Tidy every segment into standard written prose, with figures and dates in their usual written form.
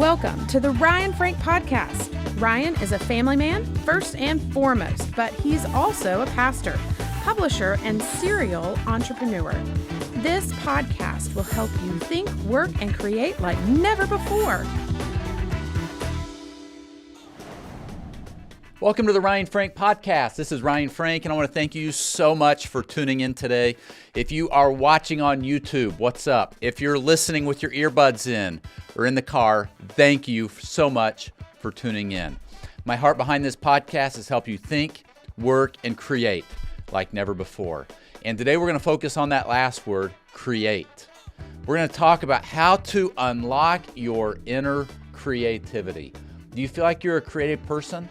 Welcome to the Ryan Frank Podcast. Ryan is a family man, first and foremost, but he's also a pastor, publisher, and serial entrepreneur. This podcast will help you think, work, and create like never before. Welcome to the Ryan Frank Podcast. This is Ryan Frank, and I want to thank you so much for tuning in today. If you are watching on YouTube, what's up? If you're listening with your earbuds in or in the car, thank you so much for tuning in. My heart behind this podcast is help you think, work, and create like never before. And today we're going to focus on that last word, create. We're going to talk about how to unlock your inner creativity. Do you feel like you're a creative person?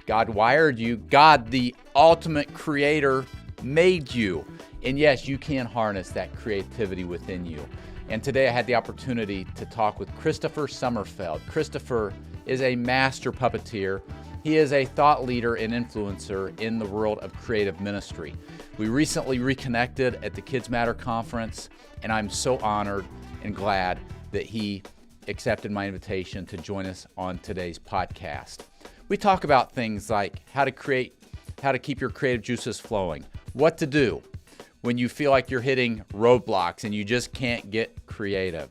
God wired you. God, the ultimate creator, made you. And yes, you can harness that creativity within you. And today I had the opportunity to talk with Kristofer Sommerfeld. Kristofer is a master puppeteer. He is a thought leader and influencer in the world of creative ministry. We recently reconnected at the Kids Matter conference, and I'm so honored and glad that he accepted my invitation to join us on today's podcast. We talk about things like how to keep your creative juices flowing, what to do when you feel like you're hitting roadblocks and you just can't get creative.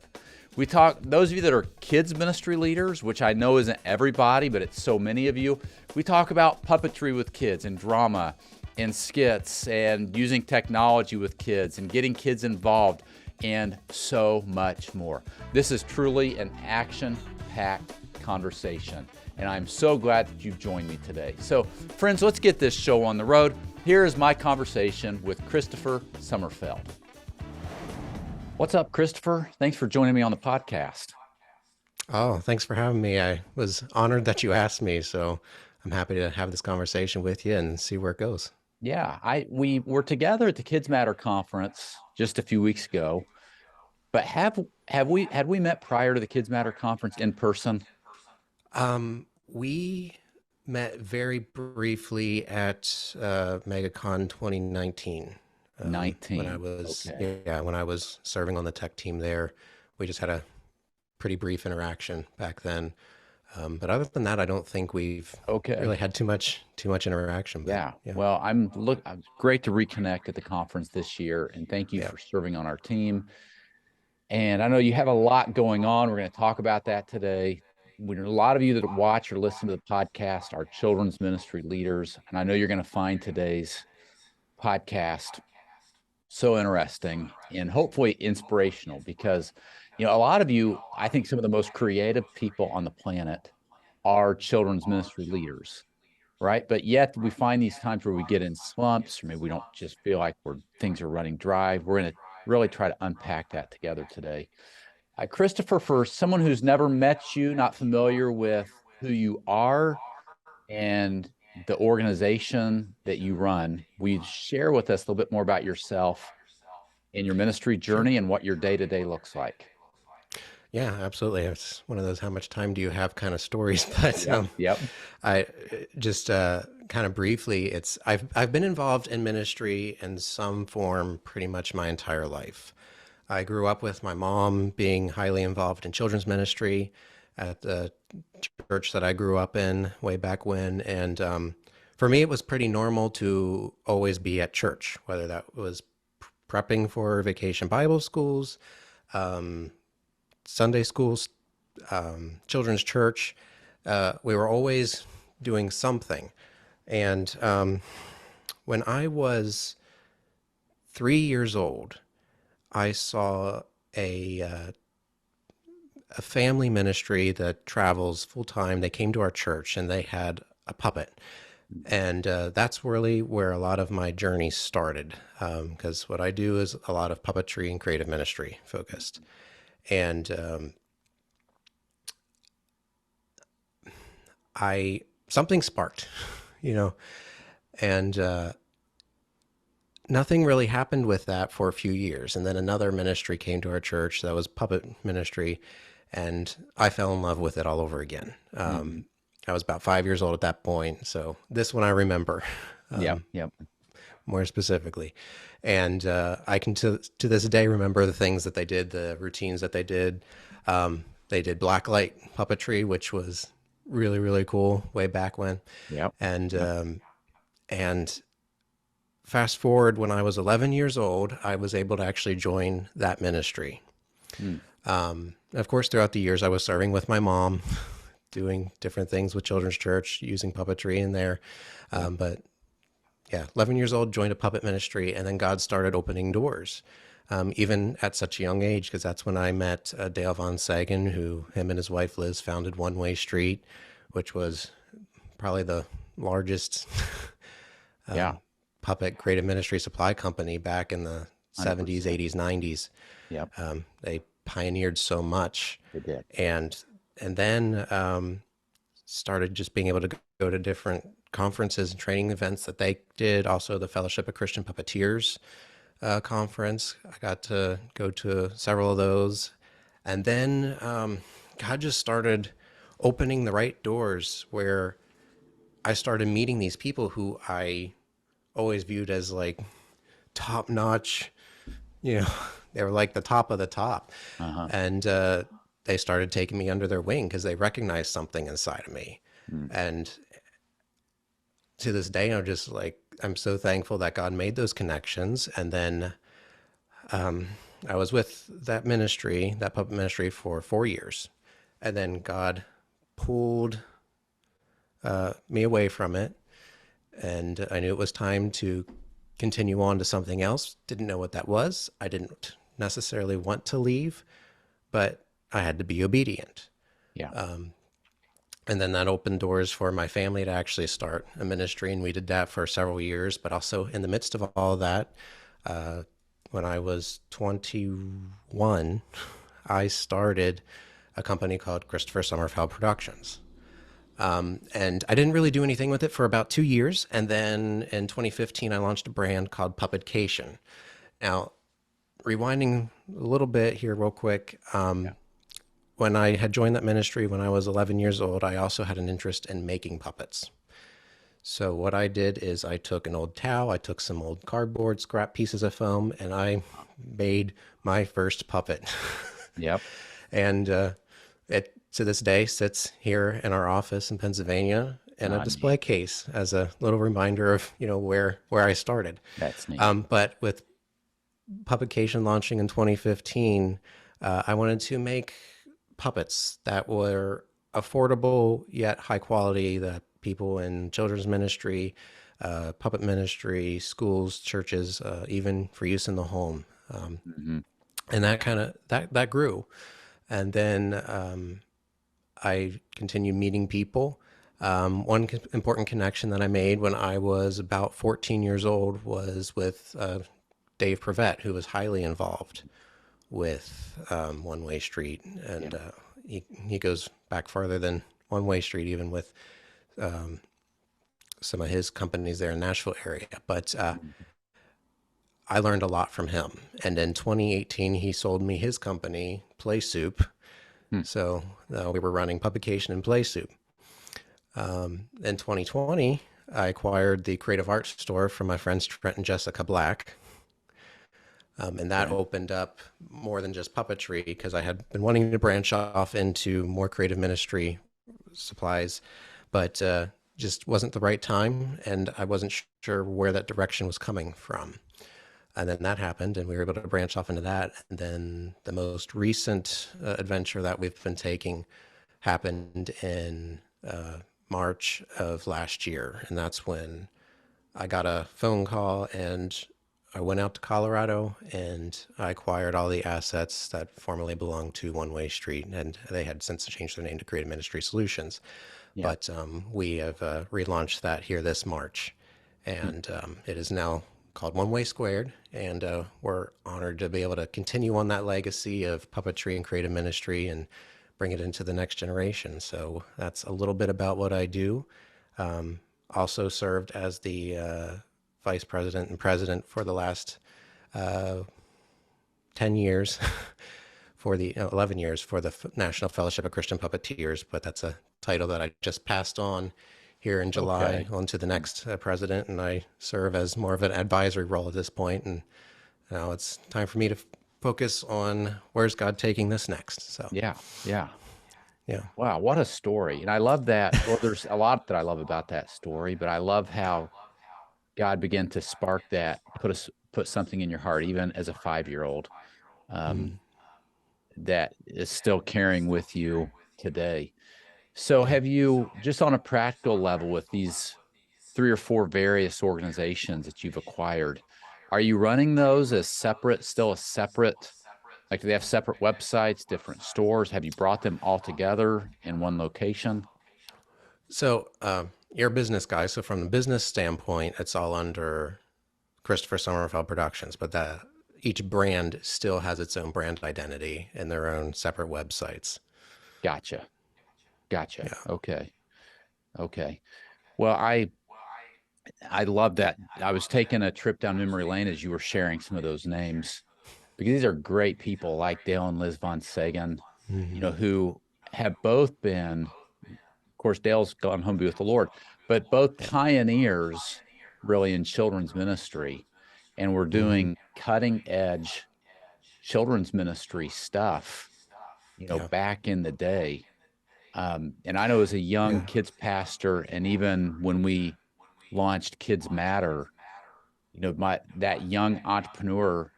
We talk, those of you that are kids ministry leaders, which I know isn't everybody, but it's so many of you, we talk about puppetry with kids and drama and skits and using technology with kids and getting kids involved and so much more. This is truly an action-packed conversation. And I'm so glad that you've joined me today. So, friends, let's get this show on the road. Here is my conversation with Kristofer Sommerfeld. What's up, Kristofer? Thanks for joining me on the podcast. Oh, thanks for having me. I was honored that you asked me, so I'm happy to have this conversation with you and see where it goes. Yeah, we were together at the Kids Matter conference just a few weeks ago. But had we met prior to the Kids Matter conference in person? We met very briefly at MegaCon 2019. When I was when I was serving on the tech team there. We just had a pretty brief interaction back then. But other than that, I don't think we've really had too much interaction. But, yeah. Well, it's great to reconnect at the conference this year, and thank you for serving on our team. And I know you have a lot going on. We're going to talk about that today. A lot of you that watch or listen to the podcast are children's ministry leaders, and I know you're going to find today's podcast so interesting and hopefully inspirational because, a lot of you, I think some of the most creative people on the planet are children's ministry leaders, right? But yet we find these times where we get in slumps, or maybe we don't just feel like things are running dry. We're going to really try to unpack that together today. Kristofer, for someone who's never met you, not familiar with who you are and the organization that you run, will you share with us a little bit more about yourself and your ministry journey and what your day-to-day looks like? Yeah, absolutely. It's one of those how much time do you have kind of stories. But I just kind of briefly, I've been involved in ministry in some form pretty much my entire life. I grew up with my mom being highly involved in children's ministry at the church that I grew up in way back when. And for me, it was pretty normal to always be at church, whether that was prepping for vacation Bible schools, Sunday schools, children's church. We were always doing something. And when I was 3 years old, I saw a family ministry that travels full time. They came to our church and they had a puppet. And that's really where a lot of my journey started, because what I do is a lot of puppetry and creative ministry focused. And something sparked, and nothing really happened with that for a few years. And then another ministry came to our church that was puppet ministry, and I fell in love with it all over again. I was about 5 years old at that point. So this one I remember more specifically. And I can to this day remember the things that they did, the routines that they did. They did blacklight puppetry, which was really, really cool way back when. Yep. And fast forward, when I was 11 years old, I was able to actually join that ministry. Of course, throughout the years, I was serving with my mom, doing different things with children's church, using puppetry in there. But yeah, 11 years old, joined a puppet ministry, and then God started opening doors, even at such a young age, because that's when I met Dale Von Sagan, who him and his wife Liz founded One Way Street, which was probably the largest puppet creative ministry supply company back in the 70s, 80s, 90s. Yep. They pioneered so much. They did. And then started just being able to go to different conferences and training events that they did. Also, the Fellowship of Christian Puppeteers conference. I got to go to several of those. And then God just started opening the right doors where I started meeting these people who I always viewed as like top notch, they were like the top of the top. And they started taking me under their wing because they recognized something inside of me. And to this day, I'm so thankful that God made those connections. And then I was with that puppet ministry for 4 years. And then God pulled me away from it. And I knew it was time to continue on to something else. Didn't know what that was. I didn't necessarily want to leave, but I had to be obedient. Yeah. And then that opened doors for my family to actually start a ministry, and we did that for several years. But also in the midst of all that, when I was 21, I started a company called Kristofer Sommerfeld Productions. And I didn't really do anything with it for about 2 years. And then in 2015, I launched a brand called Puppeteer. Now, rewinding a little bit here real quick, when I had joined that ministry when I was 11 years old, I also had an interest in making puppets. So what I did is I took an old towel, I took some old cardboard, scrap pieces of foam, and I made my first puppet. Yep. And it, to this day, sits here in our office in Pennsylvania in a display case as a little reminder of, where I started. That's neat. But with Puppeteer launching in 2015, I wanted to make puppets that were affordable yet high quality, that people in children's ministry, puppet ministry, schools, churches, even for use in the home. And that grew. And then I continued meeting people. One important connection that I made when I was about 14 years old was with Dave Prevett, who was highly involved with One Way Street. And he goes back farther than One Way Street, even with some of his companies there in Nashville area. But I learned a lot from him. And in 2018, he sold me his company, Play Soup. So we were running publication and Play Soup. In 2020, I acquired the creative arts store from my friends Trent and Jessica Black. And that opened up more than just puppetry, because I had been wanting to branch off into more creative ministry supplies, but just wasn't the right time, and I wasn't sure where that direction was coming from. And then that happened, and we were able to branch off into that. And then the most recent adventure that we've been taking happened in March of last year. And that's when I got a phone call, and I went out to Colorado, and I acquired all the assets that formerly belonged to One Way Street. And they had since changed their name to Creative Ministry Solutions. But we have relaunched that here this March. And it is now called One Way Squared, and we're honored to be able to continue on that legacy of puppetry and creative ministry and bring it into the next generation. So that's a little bit about what I do. Also served as the vice president and president for the last 10 years, for the 11 years for the National Fellowship of Christian Puppeteers, but that's a title that I just passed on here in July on to the next president, and I serve as more of an advisory role at this point. And now it's time for me to focus on where's God taking this next. So Yeah. Yeah. Wow, what a story. And I love that. Well, there's a lot that I love about that story, but I love how God began to spark that, put something in your heart, even as a 5-year-old, Mm, um, that is still carrying with you today. So yeah. have you, just on a practical level, with these 3 or 4 various organizations that you've acquired, are you running those as separate, still a separate, like do they have separate websites, different stores? Have you brought them all together in one location? So you're a business guy. So from the business standpoint, it's all under Kristofer Sommerfeld Productions, but each brand still has its own brand identity and their own separate websites. Gotcha. Gotcha. Yeah. Okay. Okay. Well, I love that. I was taking a trip down memory lane as you were sharing some of those names, because these are great people like Dale and Liz Von Sagan, Hmm. who have both been, of course, Dale's gone home to be with the Lord, but both Yeah. pioneers really in children's ministry. And we're Hmm. doing cutting edge children's ministry stuff, Yeah. back in the day. And I know as a young Yeah. kids pastor, and even when we launched Kids Matter, that young entrepreneur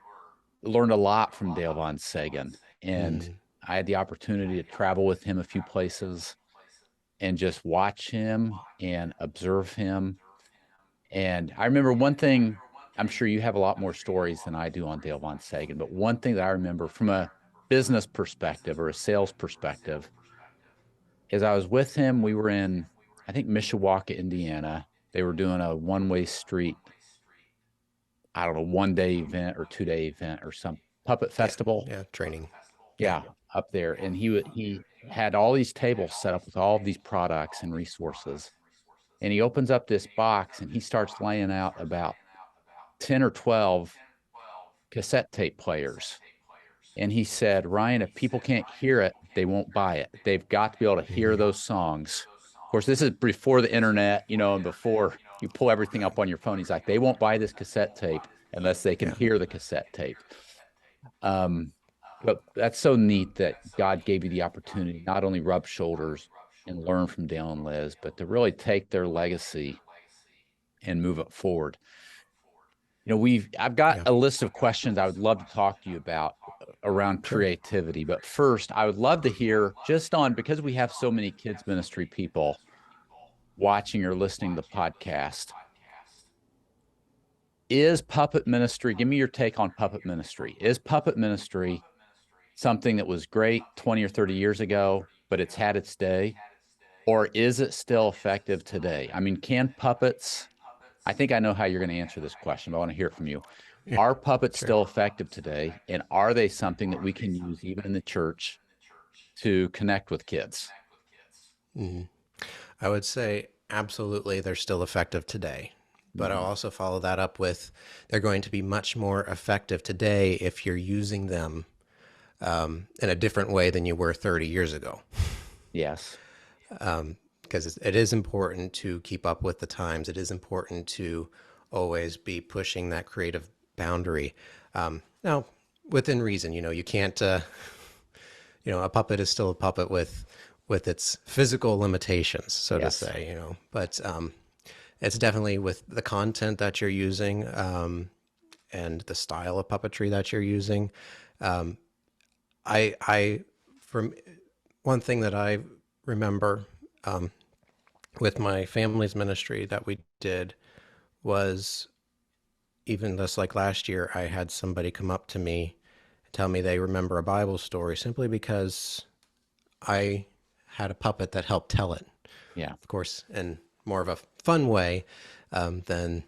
learned a lot from Dale Von Sagan. And Mm, I had the opportunity to travel with him a few places and just watch him and observe him. And I remember one thing, I'm sure you have a lot more stories than I do on Dale Von Sagan, but one thing that I remember from a business perspective or a sales perspective is I was with him. We were in, I think, Mishawaka, Indiana. They were doing a one-way street, I don't know, 1-day event or 2-day event or some puppet yeah. festival. Yeah. Training. Yeah. Yeah, up there. And he had all these tables set up with all of these products and resources. And he opens up this box and he starts laying out about 10 or 12 cassette tape players. And he said, Ryan, if people can't hear it, they won't buy it. They've got to be able to hear Hmm. those songs. Of course, this is before the internet, and before you pull everything up on your phone. He's like, they won't buy this cassette tape unless they can Yeah. hear the cassette tape. Um, but that's so neat that God gave you the opportunity not only rub shoulders and learn from Dale and Liz, but to really take their legacy and move it forward. I've got Yeah. a list of questions I would love to talk to you about around Sure. creativity. But first, I would love to hear just on, because we have so many kids ministry people watching or listening to the podcast, is puppet ministry, give me your take on puppet ministry. Is puppet ministry something that was great 20 or 30 years ago, but it's had its day? Or is it still effective today? I mean, can puppets, I think I know how you're going to answer this question, but I want to hear it from you. Yeah. Are puppets Sure. still effective today? And are they something that we can use even in the church to connect with kids? Hmm. I would say absolutely they're still effective today. But I'll Mm-hmm. also follow that up with they're going to be much more effective today if you're using them in a different way than you were 30 years ago. Yes. Because it is important to keep up with the times. It is important to always be pushing that creative boundary. Now, within reason, you can't, a puppet is still a puppet with its physical limitations, so to Yes. say, but it's definitely with the content that you're using and the style of puppetry that you're using. From one thing that I remember with my family's ministry that we did was even just like last year, I had somebody come up to me and tell me they remember a Bible story simply because I had a puppet that helped tell it. Yeah. Of course, in more of a fun way than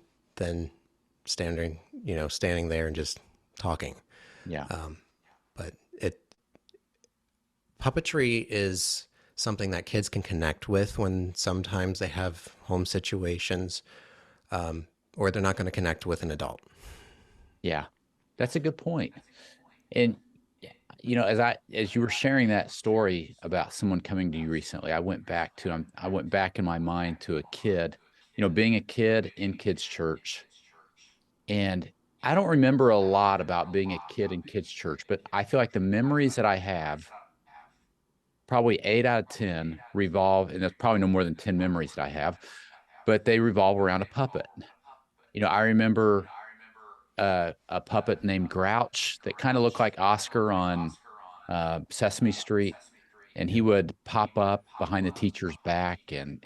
standing there and just talking. Yeah. But puppetry is something that kids can connect with when sometimes they have home situations or they're not going to connect with an adult. Yeah. That's a good point. And as you were sharing that story about someone coming to you recently, I went back in my mind to a kid, being a kid in kids church. And I don't remember a lot about being a kid in kids church, but I feel like the memories that I have probably 8 out of 10 revolve, and there's probably no more than 10 memories that I have, but they revolve around a puppet. I remember a puppet named Grouch that kind of looked like Oscar on Sesame Street, and he would pop up behind the teacher's back and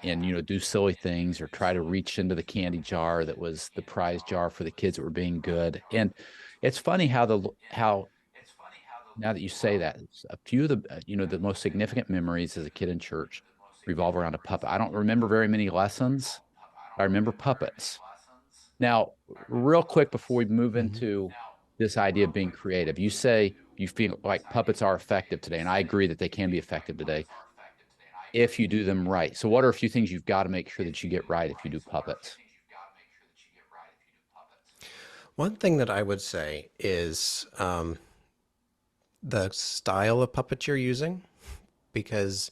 do silly things or try to reach into the candy jar that was the prize jar for the kids that were being good. And it's funny how now that you say that, a few of the most significant memories as a kid in church revolve around a puppet. I don't remember very many lessons. I remember puppets. Now, real quick before we move Mhm. into this idea of being creative, you say you feel like puppets are effective today, and I agree that they can be effective today if you do them right. So what are a few things you've got to make sure that you get right if you do puppets? One thing that I would say is the style of puppet you're using, because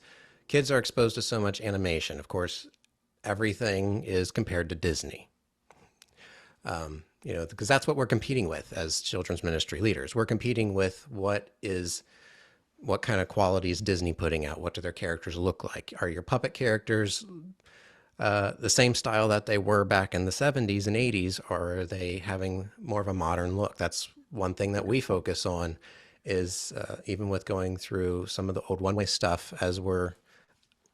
kids are exposed to so much animation. Of course, everything is compared to Disney. Because that's what we're competing with as children's ministry leaders. We're competing with what kind of quality is Disney putting out? What do their characters look like? Are your puppet characters the same style that they were back in the 70s and 80s, or are they having more of a modern look? That's one thing that we focus on is even with going through some of the old one-way stuff, as we're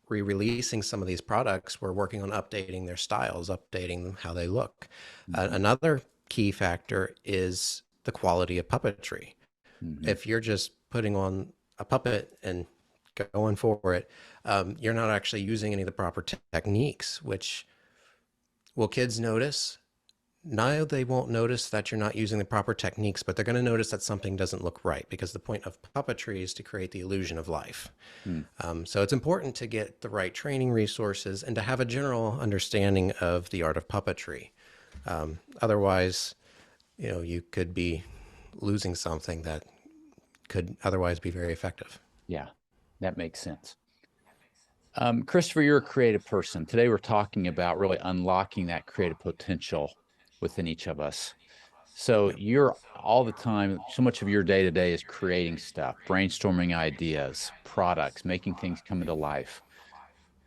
re-releasing some of these products, we're working on updating their styles, updating how they look. Another key factor is the quality of puppetry. If you're just putting on a puppet and going for it, you're not actually using any of the proper techniques, which will kids notice? No, they won't notice that you're not using the proper techniques, but they're going to notice that something doesn't look right, because the point of puppetry is to create the illusion of life. So it's important to get the right training resources and to have a general understanding of the art of puppetry. Otherwise, you could be losing something that could otherwise be very effective. Yeah, that makes sense. Kristofer, you're a creative person. Today we're talking about really unlocking that creative potential within each of us. So Yep. you're all the time, so much of your day to day is creating stuff, brainstorming ideas, products, making things come into life.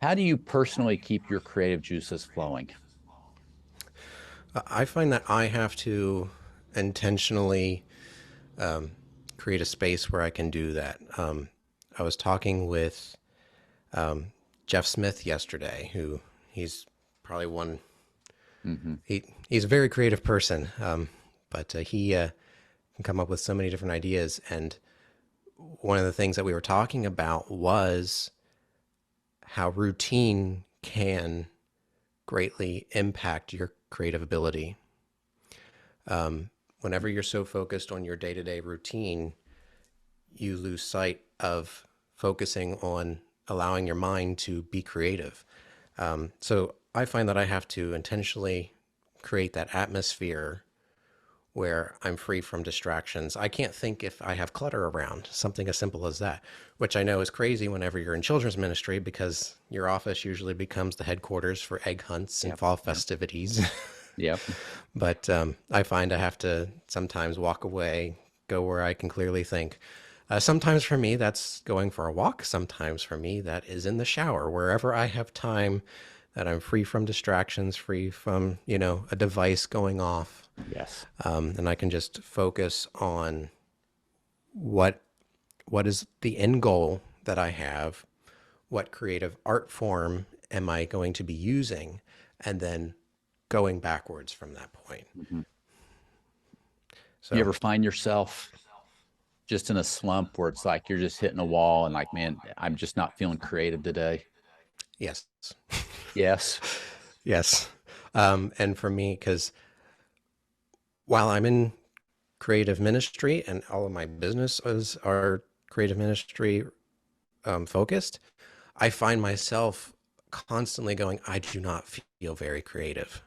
How do you personally keep your creative juices flowing? I find that I have to intentionally create a space where I can do that. I was talking with Jeff Smith yesterday, who he's probably one. He's a very creative person, but he can come up with so many different ideas. And one of the things that we were talking about was how routine can greatly impact your creative ability. Whenever you're so focused on your day-to-day routine, you lose sight of focusing on allowing your mind to be creative. So I find that I have to intentionally create that atmosphere where I'm free from distractions. I can't think if I have clutter around, something as simple as that, which I know is crazy whenever you're in children's ministry, because your office usually becomes the headquarters for egg hunts and fall festivities. Yep. But I find I have to sometimes walk away, go where I can clearly think. Sometimes for me, that's going for a walk. Sometimes for me, that is in the shower, wherever I have time that I'm free from distractions, free from, a device going off. Yes. And I can just focus on what is the end goal that I have, what creative art form am I going to be using, and then going backwards from that point. So You ever find yourself just in a slump where it's like you're just hitting a wall and like, man, I'm just not feeling creative today? yes, Yes. yes. And for me, because while I'm in creative ministry and all of my businesses are creative ministry focused, I find myself constantly going, I do not feel very creative,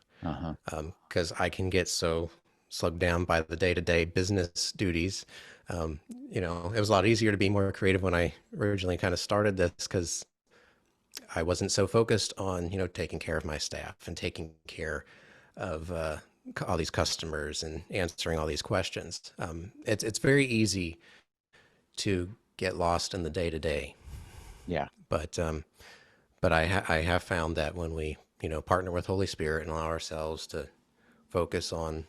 because I can get so slugged down by the day-to-day business duties. It was a lot easier to be more creative when I originally kind of started this, because I wasn't so focused on, taking care of my staff and taking care of all these customers and answering all these questions. It's very easy to get lost in the day-to-day. Yeah. But I have found that when we, partner with Holy Spirit and allow ourselves to focus on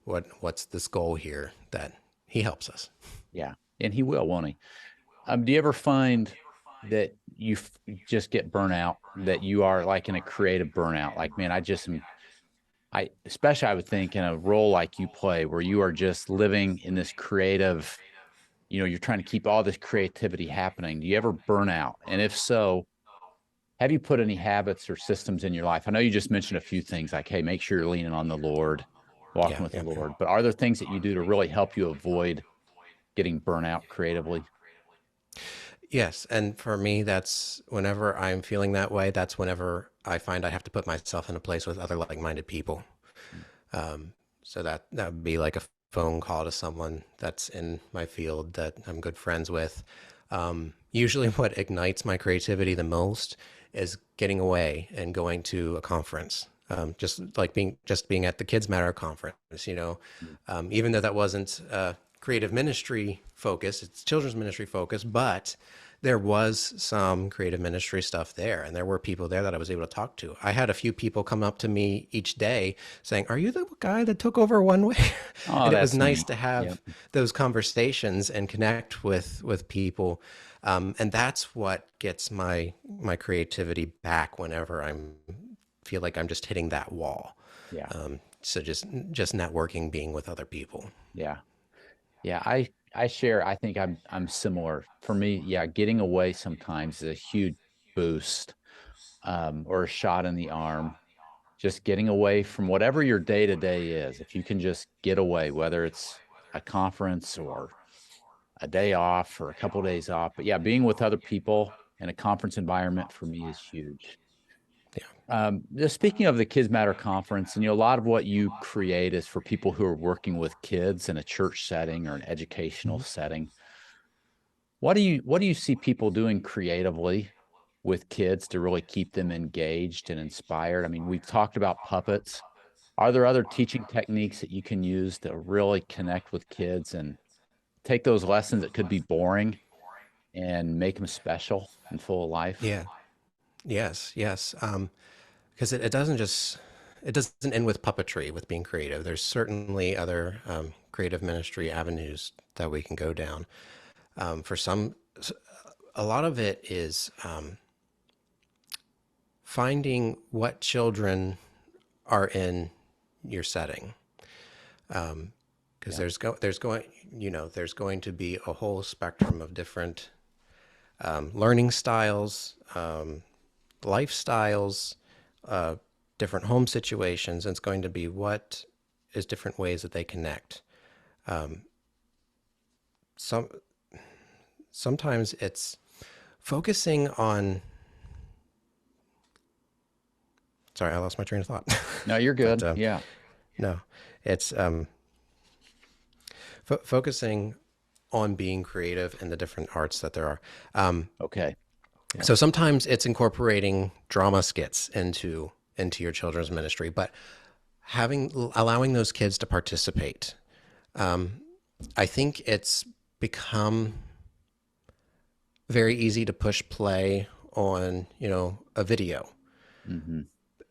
what's this goal here, that he helps us. Yeah. And he will, won't he? Do you ever find that just get burnout, that you are like in a creative burnout? Like, man, especially I would think in a role like you play where you are just living in this creative, you're trying to keep all this creativity happening. Do you ever burn out? And if so, have you put any habits or systems in your life? I know you just mentioned a few things like, hey, make sure you're leaning on the Lord, walking Yeah, with the yeah, yeah. Lord. But are there things that you do to really help you avoid getting burnout creatively? Yes, and for me, that's whenever I'm feeling that way, that's whenever I find I have to put myself in a place with other like-minded people. So that would be like a phone call to someone that's in my field that I'm good friends with. Usually, what ignites my creativity the most is getting away and going to a conference. Just like being at the Kids Matter conference. Even though that wasn't creative ministry focus, it's children's ministry focus, but there was some creative ministry stuff there, and there were people there that I was able to talk to. I had a few people come up to me each day saying, "Are you the guy that took over one way?" Oh, And it was that's nice neat. to Yep. have those conversations and connect with people. And that's what gets my creativity back whenever I'm feel like I'm just hitting that wall. Yeah. So just networking, being with other people. Yeah. Yeah. I share, I think I'm similar. For me, yeah, getting away sometimes is a huge boost, or a shot in the arm. Just getting away from whatever your day to day is. If you can just get away, whether it's a conference or a day off or a couple of days off. But yeah, being with other people in a conference environment for me is huge. Yeah. Just speaking of the Kids Matter conference, and a lot of what you create is for people who are working with kids in a church setting or an educational Mhm. setting. What do you see people doing creatively with kids to really keep them engaged and inspired? I mean, we've talked about puppets. Are there other teaching techniques that you can use to really connect with kids and take those lessons that could be boring and make them special and full of life? Yeah. Yes. Yes. Because it doesn't end with puppetry, with being creative. There's certainly other creative ministry avenues that we can go down. For some, a lot of it is finding what children are in your setting. Because Yeah. there's going to be a whole spectrum of different learning styles, lifestyles, different home situations, and it's going to be what is different ways that they connect. Some Sometimes it's focusing on. Sorry, I lost my train of thought. No, you're But good. Yeah. no, it's focusing on being creative in the different arts that there are. Okay. Yeah. So sometimes it's incorporating drama skits into your children's ministry, but allowing those kids to participate. I think it's become very easy to push play on, a video Hmm.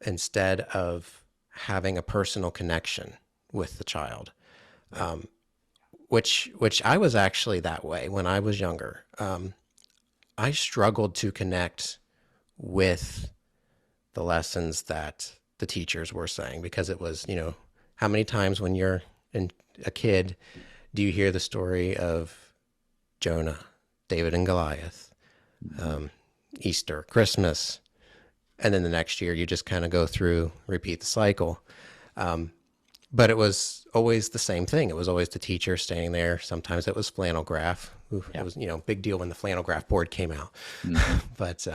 instead of having a personal connection with the child. Yeah. Which I was actually that way when I was younger. I struggled to connect with the lessons that the teachers were saying because it was, how many times when you're a kid do you hear the story of Jonah, David and Goliath, Hmm. Easter, Christmas, and then the next year you just kind of go through, repeat the cycle. But it was always the same thing. It was always the teacher standing there. Sometimes it was flannel graph. Ooh, Yeah. it was, big deal when the flannel graph board came out. Hmm. But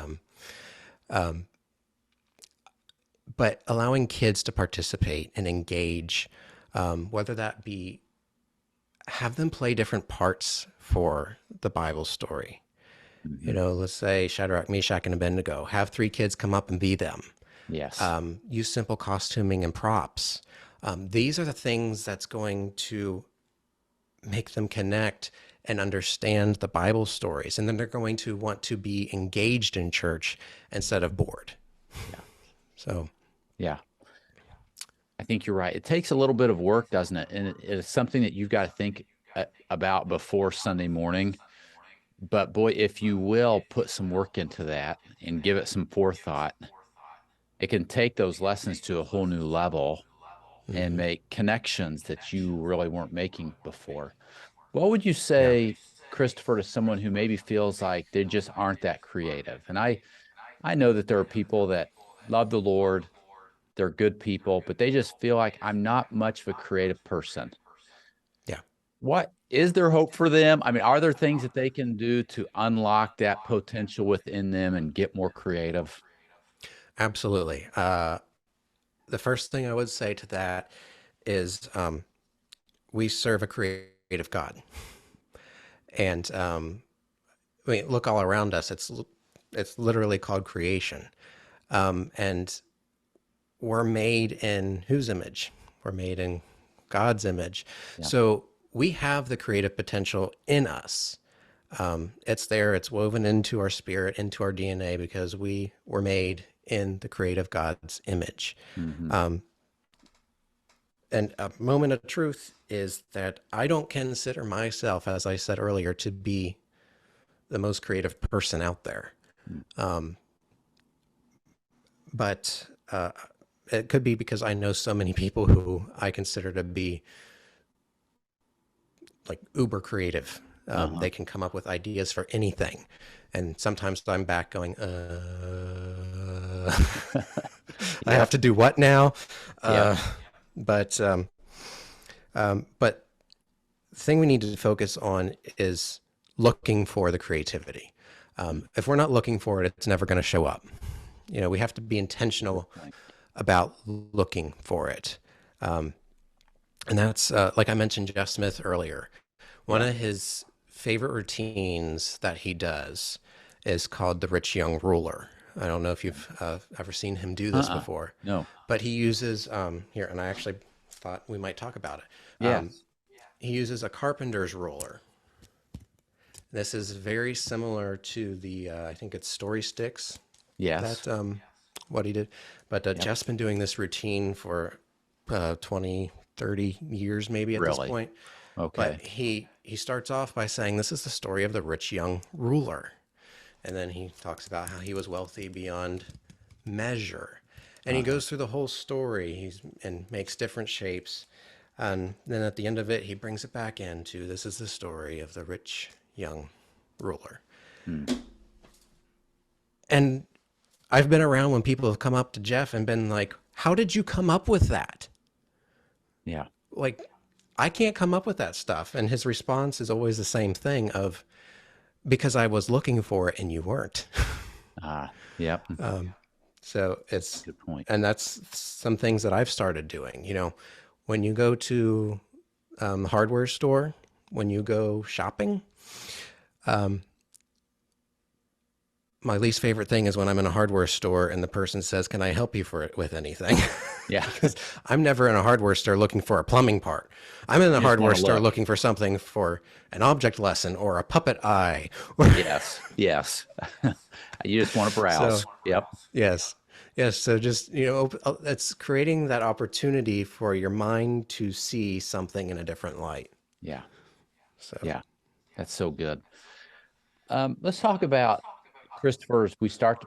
but allowing kids to participate and engage, whether that be have them play different parts for the Bible story. Hmm. Let's say Shadrach, Meshach, and Abednego. Have three kids come up and be them. Yes. Use simple costuming and props. These are the things that's going to make them connect and understand the Bible stories. And then they're going to want to be engaged in church instead of bored. Yeah. So, Yeah. I think you're right. It takes a little bit of work, doesn't it? And it's something that you've got to think about before Sunday morning. But boy, if you will put some work into that and give it some forethought, it can take those lessons to a whole new level and make connections that you really weren't making before. What would you yeah. say, Kristofer, to someone who maybe feels like they just aren't that creative? And I know that there are people that love the Lord, they're good people, but they just feel like I'm not much of a creative person. Yeah. What is there hope for them? I mean, are there things that they can do to unlock that potential within them and get more creative? Absolutely. The first thing I would say to that is we serve a creative God. And I mean, look all around us. It's literally called creation. And we're made in whose image? We're made in God's image. Yeah. So we have the creative potential in us. It's there. It's woven into our spirit, into our DNA, because we were made in the creative God's image. Mm-hmm. And a moment of truth is that I don't consider myself, as I said earlier, to be the most creative person out there. But it could be because I know so many people who I consider to be like uber creative. They can come up with ideas for anything. And sometimes I'm back going, I have to do what now? But the thing we need to focus on is looking for the creativity. If we're not looking for it, it's never going to show up. You know, we have to be intentional about looking for it. And that's, like I mentioned Jeff Smith earlier, one of his favorite routines that he does is called the rich young ruler. I don't know if you've ever seen him do this before. No. But he uses, here, and I actually thought we might talk about it. Yeah. He uses a carpenter's ruler. This is very similar to the, I think it's story sticks. Yes. That, what he did. But Jeff's been doing this routine for 20, 30 years maybe at this point. Okay. But he starts off by saying, this is the story of the rich young ruler. And then he talks about how he was wealthy beyond measure. And he goes through the whole story and makes different shapes. And then at the end of it, he brings it back into, this is the story of the rich young ruler. And I've been around when people have come up to Jeff and been like, how did you come up with that? Yeah. Like, I can't come up with that stuff. And his response is always the same thing of, because I was looking for it and you weren't. Yep. So it's Good point. And that's some things that I've started doing. You know, when you go to the hardware store, when you go shopping, my least favorite thing is when I'm in a hardware store and the person says, "Can I help you with anything?" Yeah. Because I'm never in a hardware store looking for a plumbing part. I'm in a hardware store looking for something for an object lesson or a puppet eye. Yes. Yes. You just want to browse. So, Yep. Yes. Yes. So just, you know, it's creating that opportunity for your mind to see something in a different light. Yeah. So, Yeah. That's so good. Let's talk about, Kristofer, as we start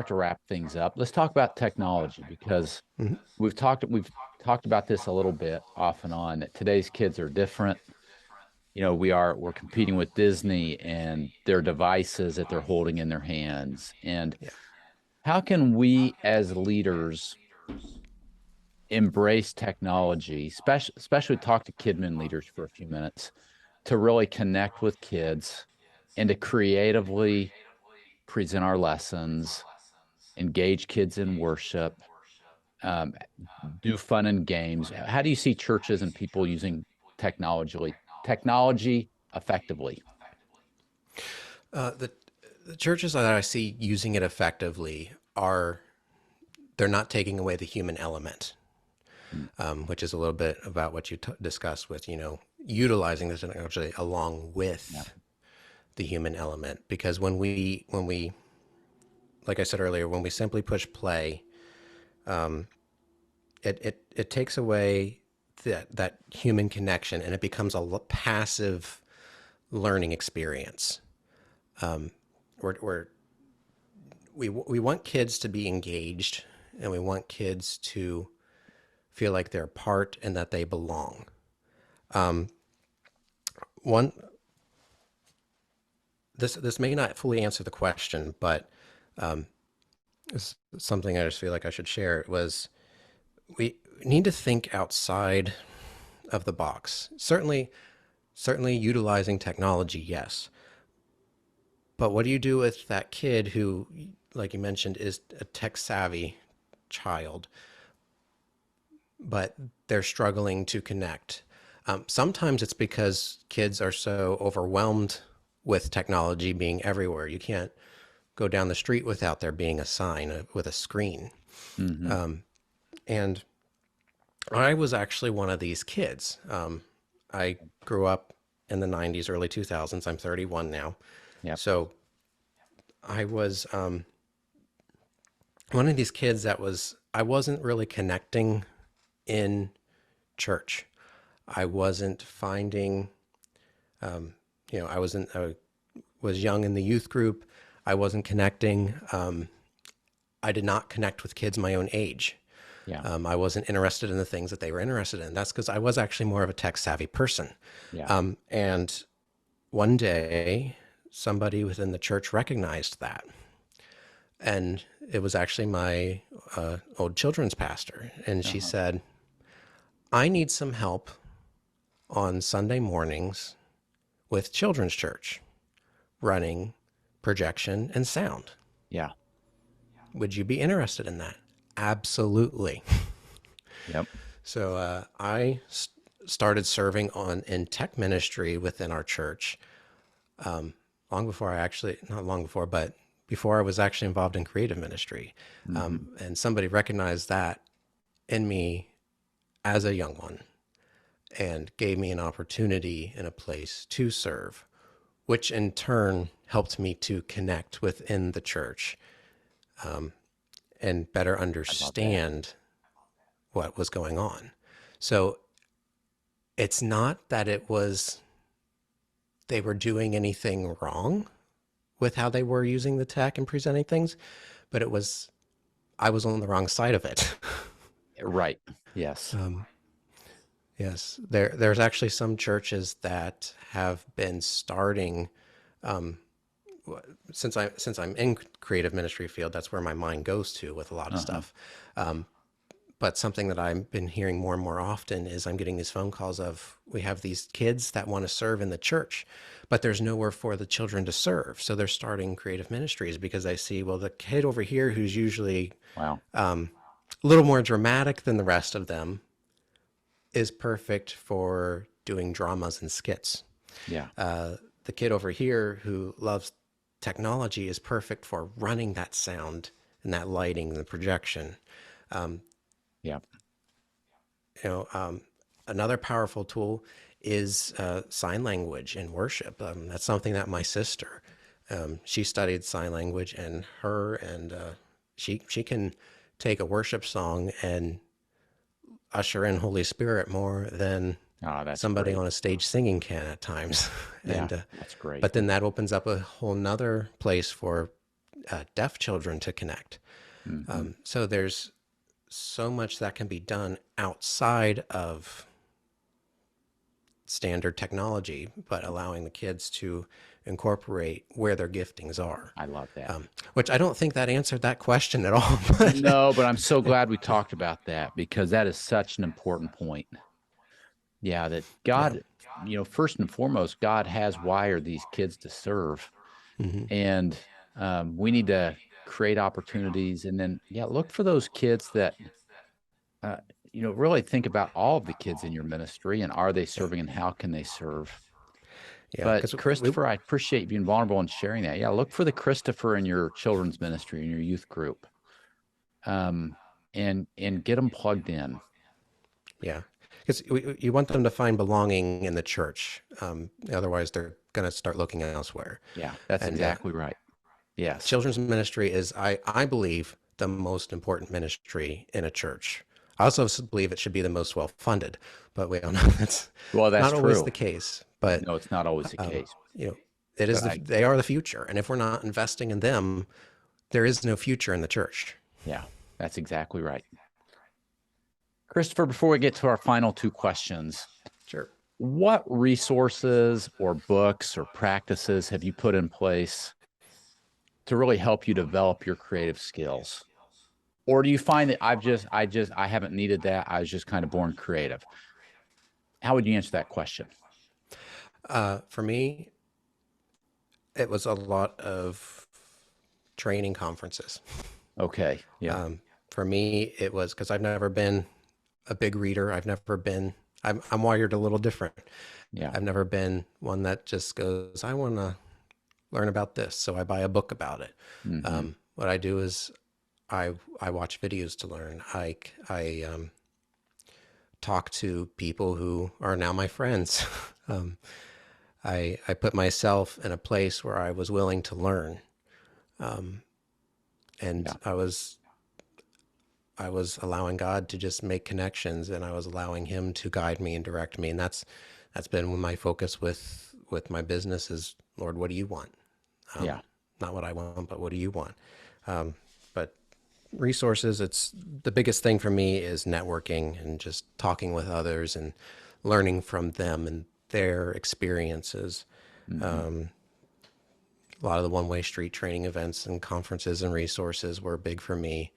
to wrap things up. Let's talk about technology, because we've talked about this a little bit off and on, that today's kids are different. You know, we're competing with Disney and their devices that they're holding in their hands. And how can we as leaders embrace technology, especially talk to kidmin leaders for a few minutes, to really connect with kids and to creatively present our lessons, engage kids in worship, do fun and games? How do you see churches and people using technology effectively? the churches that I see using it effectively they're not taking away the human element, which is a little bit about what you discussed with, you know, utilizing the technology along Yeah. with the human element. Because when we, like I said earlier, when we simply push play, it takes away that human connection, and it becomes a passive learning experience. Where we want kids to be engaged, and we want kids to feel like they're part and that they belong. One this may not fully answer the question, but it's something I just feel like I should share. It was, we need to think outside of the box. Certainly utilizing technology, yes. But what do you do with that kid who, like you mentioned, is a tech savvy child, but they're struggling to connect? Sometimes it's because kids are so overwhelmed with technology being everywhere. You can't go down the street without there being a sign with a screen. And I was actually one of these kids. I grew up in the 90s, early 2000s. I'm 31 now. Yep. So I was one of these kids I wasn't really connecting in church. I wasn't finding, I was young in the youth group. I wasn't connecting. I did not connect with kids my own age. Yeah. I wasn't interested in the things that they were interested in. That's because I was actually more of a tech savvy person. Yeah. And one day, somebody within the church recognized that. And it was actually my old children's pastor. And she said, I need some help on Sunday mornings with children's church, running projection and sound. Yeah. Would you be interested in that? Absolutely. Yep. So I started serving in tech ministry within our church long before not long before, but before I was actually involved in creative ministry. And somebody recognized that in me as a young one and gave me an opportunity and a place to serve, which in turn helped me to connect within the church and better understand what was going on. So it's not that they were doing anything wrong with how they were using the tech and presenting things, but I was on the wrong side of it. Right. Yes. Yes, there's actually some churches that have been starting. Since I'm in creative ministry field, that's where my mind goes to with a lot of stuff. But something that I've been hearing more and more often is I'm getting these phone calls of, we have these kids that want to serve in the church, but there's nowhere for the children to serve. So they're starting creative ministries because they see, well, the kid over here who's usually Wow. a little more dramatic than the rest of them is perfect for doing dramas and skits. Yeah. The kid over here who loves technology is perfect for running that sound and that lighting and the projection. Yeah. Another powerful tool is sign language in worship. That's something that my sister, she studied sign language, and she can take a worship song and usher in Holy Spirit more than That's somebody great. on a stage singing can at times. Yeah. And That's great. but then that opens up a whole nother place for deaf children to connect. So there's so much that can be done outside of standard technology, but allowing the kids to incorporate where their giftings are. I love that. Which I don't think that answered that question at all. But No, but I'm so glad we talked about that, because that is such an important point. Yeah, that God, first and foremost, God has wired these kids to serve, and we need to create opportunities, and then look for those kids that really think about all of the kids in your ministry, and are they serving, and how can they serve? yeah, But because Kristofer, I appreciate you being vulnerable and sharing that. Yeah, look for the Kristofer in your children's ministry, in your youth group, and get them plugged in. yeah, because you want them to find belonging in the church. Otherwise, they're going to start looking elsewhere. Yeah, that's And exactly right. Yes. children's ministry is, I believe, the most important ministry in a church. I also believe it should be the most well-funded, but we all know that's Well, that's not always true. the case. But No, it's not always the case. you know, it is But they are the future, and if we're not investing in them, there is no future in the church. yeah, that's exactly right. Kristofer, before we get to our final two questions, Sure. what resources or books or practices have you put in place to really help you develop your creative skills? Or do you find that I haven't needed that. I was just kind of born creative. How would you answer that question? For me, it was a lot of training conferences. Okay. Yeah. For me, it was because I've never been a big reader. I'm wired a little different. Yeah. I've never been one that just goes, I want to learn about this, so I buy a book about it. What I do is I watch videos to learn. I talk to people who are now my friends. I put myself in a place where I was willing to learn, and I was allowing God to just make connections, and I was allowing Him to guide me and direct me, and that's been my focus with my business is, Lord, what do you want? Yeah. Not what I want, but what do you want? But resources, it's the biggest thing for me is networking and just talking with others and learning from them and their experiences. A lot of the one-way street training events and conferences and resources were big for me.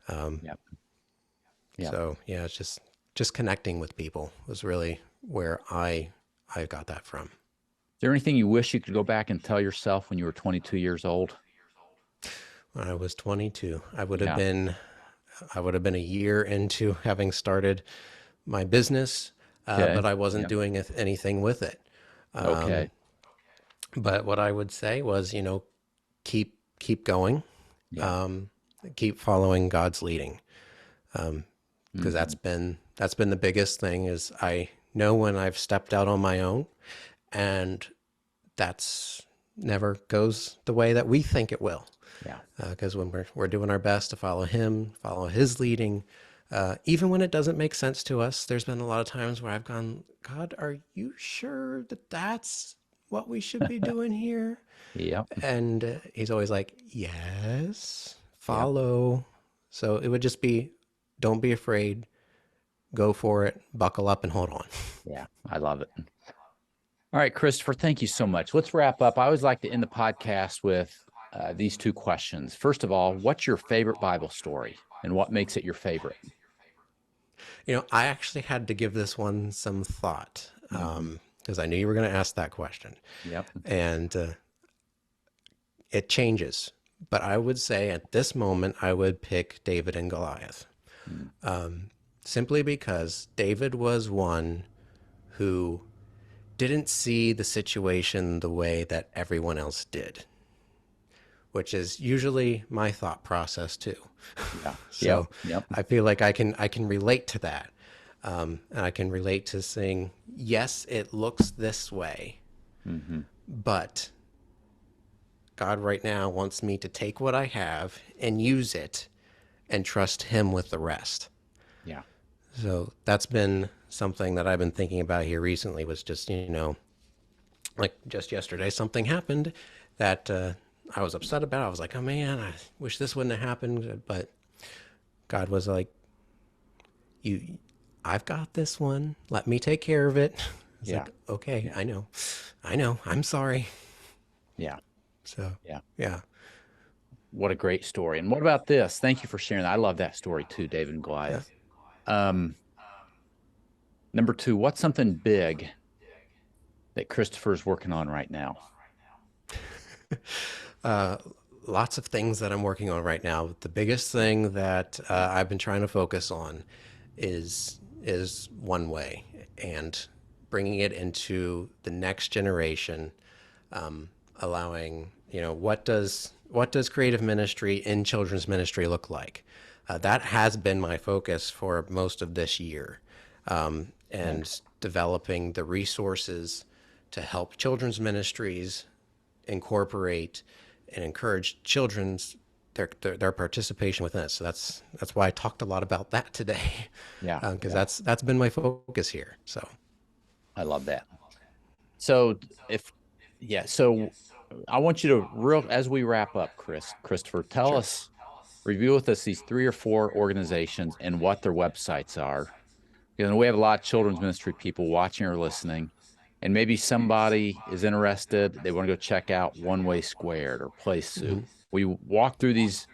Yep. Yep. So yeah, it's just connecting with people was really where I got that from. Is there anything you wish you could go back and tell yourself when you were 22 years old? When I was 22, I would have Yeah. been a year into having started my business, Okay. but I wasn't Yep. doing anything with it. Okay. But what I would say was, keep going, Yeah. keep following God's leading, because that's been the biggest thing. Is I know when I've stepped out on my own, and that's never goes the way that we think it will. Yeah. Because when we're doing our best to follow Him, follow His leading, even when it doesn't make sense to us, there's been a lot of times where I've gone, God, are you sure that that's what we should be doing here? Yep. And He's always like, yes, Yep. follow. So it would just be, don't be afraid, go for it, buckle up and hold on. Yeah. I love it. All right, Kristofer, thank you so much. Let's wrap up. I always like to end the podcast with these two questions. First of all, what's your favorite Bible story and what makes it your favorite? I actually had to give this one some thought, because I knew you were going to ask that question. Yep. And it changes. But I would say at this moment, I would pick David and Goliath. Simply because David was one who didn't see the situation the way that everyone else did, which is usually my thought process too. Yeah. So Yep. I feel like I can relate to that. And I can relate to saying, yes, it looks this way, but God right now wants me to take what I have and use it and trust Him with the rest. Yeah. So that's been something that I've been thinking about here recently, was just, like just yesterday, something happened that I was upset about. I was like, oh man, I wish this wouldn't have happened. But God was like, I've got this one. Let me take care of it. It's Yeah. like, okay, I know. I'm sorry. Yeah. So Yeah. yeah. What a great story. And what about this? Thank you for sharing that. I love that story too, David and Goliath. Number two, what's something big that Kristofer's working on right now? Lots of things that I'm working on right now. The biggest thing that I've been trying to focus on is one way, and bringing it into the next generation, allowing, what does creative ministry in children's ministry look like? That has been my focus for most of this year. and developing the resources to help children's ministries incorporate and encourage children's their participation within it. So that's why I talked a lot about that today. Yeah, because that's been my focus here. So I love that. So so I want you to as we wrap up, Kristofer, tell us, review with us these 3 or 4 organizations and what their websites are. You know, we have a lot of children's ministry people watching or listening, and maybe somebody is interested. They want to go check out One Way Squared or Play Soup. Will you walk through these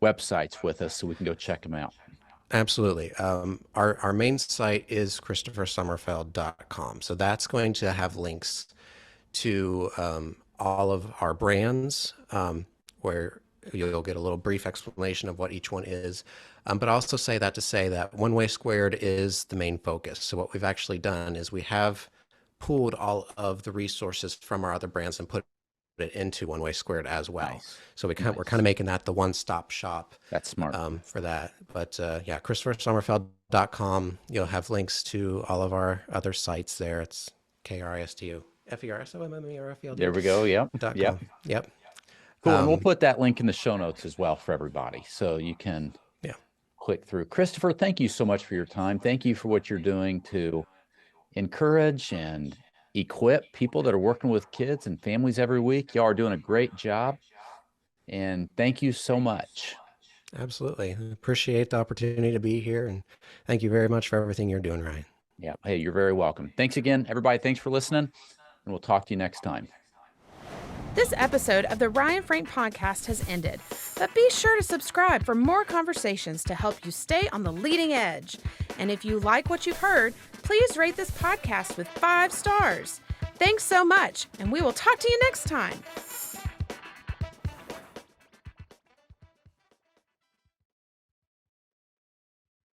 websites with us so we can go check them out? Absolutely. Our main site is kristofersommerfeld.com. So that's going to have links to all of our brands, where you'll get a little brief explanation of what each one is. But I also say that to say that One Way Squared is the main focus. So what we've actually done is we have pooled all of the resources from our other brands and put it into One Way Squared as well. Nice. So we're kind of making that the one-stop shop. That's smart. For that. But kristofersommerfeld.com, you'll have links to all of our other sites there. It's KRISTOFERSOMMERFELD. There we go. Yep. Yep. Cool. And we'll put that link in the show notes as well for everybody, so you can click through. Kristofer, thank you so much for your time. Thank you for what you're doing to encourage and equip people that are working with kids and families every week. Y'all are doing a great job, and thank you so much. Absolutely. I appreciate the opportunity to be here, and thank you very much for everything you're doing, Ryan. Yeah. Hey, you're very welcome. Thanks again, everybody. Thanks for listening, and we'll talk to you next time. This episode of the Ryan Frank Podcast has ended, but be sure to subscribe for more conversations to help you stay on the leading edge. And if you like what you've heard, please rate this podcast with 5 stars. Thanks so much, and we will talk to you next time.